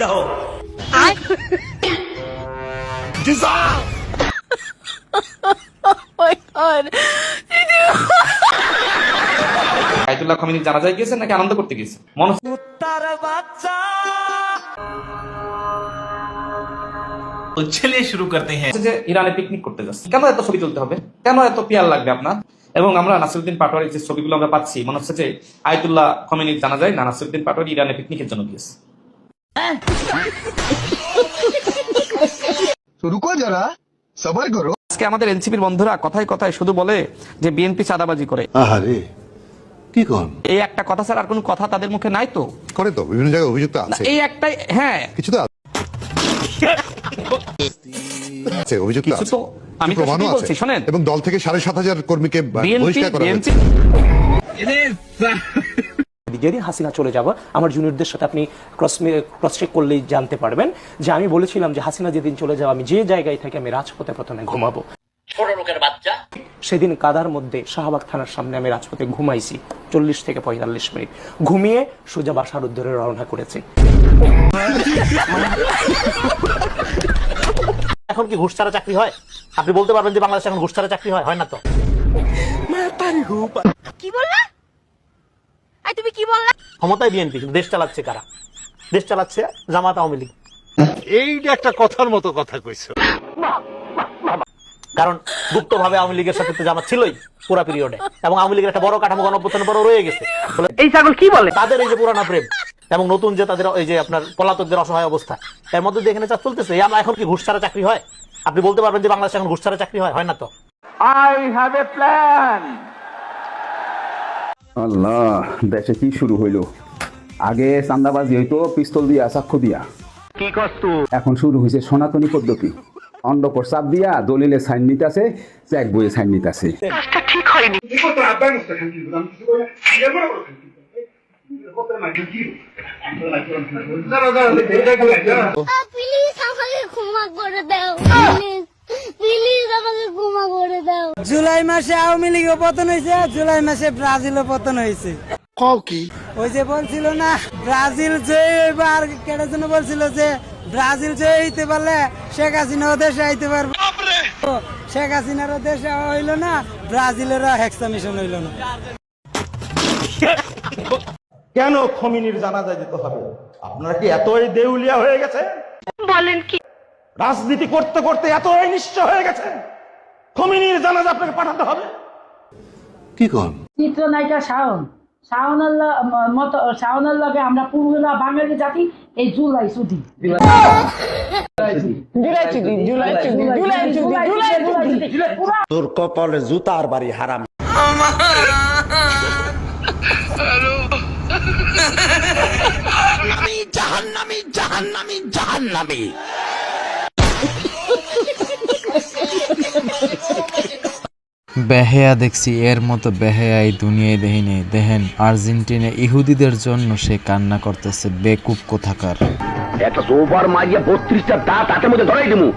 দাও আয়াতুল্লাহ খমেনি জানাজায় গিয়েছেন নাকি আনন্দ করতে গিয়েছে? মনে तो चलिए शुरू करते हैं। হচ্ছে যে ইরানে পিকনিক করতে যাচ্ছে, কেন এত ছবি তুলতে হবে, কেন এত পিয়ার লাগবে আপনার? এবং আমরা নাসিরউদ্দিন পাটোয়ারির যে ছবিগুলো আমরা পাচ্ছি, মনে হচ্ছে যে আয়াতুল্লাহ খমেনির জানাজায় না নাসিরউদ্দিন পাটোয়ারি ইরানে পিকনিকের জন্য গিয়েছে। রুকো যারা, সবার করো। আজকে আমাদের এনসিপির বন্ধুরা কথায় কথায় শুধু বলে যে বিএনপি চাঁদাবাজি করে। আহারে কি কোন, এই একটা কথা ছাড়া আর কোনো কথা তাদের মুখে নাই তো? করে তো বিভিন্ন জায়গায় অভিযোগ তো আছে, এই একটাই, হ্যাঁ কিছু তো আছে, অভিযোগ তো আছে, আমি তো প্রমাণও বলছি, আছে। শোনেন, এবং দল থেকে 7,500 কর্মীকে বহিষ্কার করা হয়েছে। যেদিন হাসিনা চলে যাব, আমার জুনিয়রদের সাথে আপনি ক্রস চেক করলেই জানতে পারবেন যে আমি বলেছিলাম যে হাসিনা যেদিন চলে যাবে আমি যে জায়গায় থেকে আমি রাজপথে প্রথমে ঘুমাবো। ছোট লোকের বাচ্চা সেদিন কাদার মধ্যে শাহবাগ থানার সামনে আমি রাজপথে ঘুমাইছি 40 থেকে 45 মিনিট, ঘুমিয়ে সোজা বাসার উদ্ধারে রওনা করেছি। এখন কি ঘুষ ছাড়া চাকরি হয়? আপনি বলতে পারবেন যে বাংলাদেশে এখন ঘুষ ছাড়া চাকরি হয়? হয় না তো। কি বললা? আই তুমি কি বললা? ক্ষমতায় বিএনপি, দেশ চালাচ্ছে কারা? দেশ চালাচ্ছে জামাত আওয়ামী লীগ। এইটা একটা কথার মতো কথা কইছো। কারণ গুপ্তভাবে আওয়ামী লীগের সাথে তো জামাত ছিলই পুরো পিরিয়ডে, এবং আওয়ামী লীগের একটা বড় কাঠামো গণঅভ্যুত্থানের পর রয়ে গেছে। এই ছাগল কি বলে? তাদের এই যে পুরানা প্রেম এবং নতুন যে তাদের এই যে আপনার পলাতকদের অসহায় অবস্থা, এর মধ্যে দিয়ে এখানে চলতেছে। আমরা এখন কি ঘুষ ছাড়া চাকরি হয়? আপনি বলতে পারবেন যে বাংলাদেশে এখন ঘুষ ছাড়া চাকরি হয়? হয় না তো। আল্লাহ, দেশে কি শুরু হইলো? আগে চান্দাবাজি হইতো পিস্তল দিয়া, সাক্ষ্য দিয়া। কি কষ্ট এখন শুরু হয়েছে সনাতনী পদ্ধতি, অন্ডকর চাপ দিয়া দলিলে সাইন নিতেছে, চেক বইয়ে সাইন নিতেছে। ঠিক হয়নি। প্লিজ আমাকে ক্ষমা করে দাও, প্লিজ আমাকে ক্ষমা করে দাও। জুলাই মাসে আওয়ামী লীগও পতন হয়েছে, জুলাই মাসে ব্রাজিলও পতন হয়েছে। ওই যে বলছিল না ব্রাজিল জয় এবার কেটে জন্য বলছিল যে ব্রাজিল জয় হইতে পারলে শেখ হাসিনাও দেশে আইতে পারবে। শেখ হাসিনারও দেশে হইলো না, ব্রাজিলেরও হেক্সামিশন হইলো না। কেন খমিনির জানাজা যেতে হবে? আপনারা কি এতই দেউলিয়া হয়ে গেছে? বলেন কি? রাজনীতি করতে করতে এতই নিশ্চয় হয়ে গেছে খমিনির জানাজা আপনাকে পাঠাতে হবে? কি কোন, চিত্রনায়িকা শাওনের লগে আমরা পুরোলা বাঙালি জাতি এই জুলাই ছুটি তোর কপালে জুতার বাড়ি হারাম। জাহান্নামী জাহান্নামী জাহান্নামী। বেহেয়া দেখছি, এর মতো বেহেয়া এই দুনিয়ায় দেখিনি। দেখেন আর্জেন্টিনা ইহুদিদের জন্য সে কান্না করতেছে, বেকুব কোথাকার। একটা সোফার মাইয়া 32টা দাঁত হাতের মধ্যে ধরাই দিমু।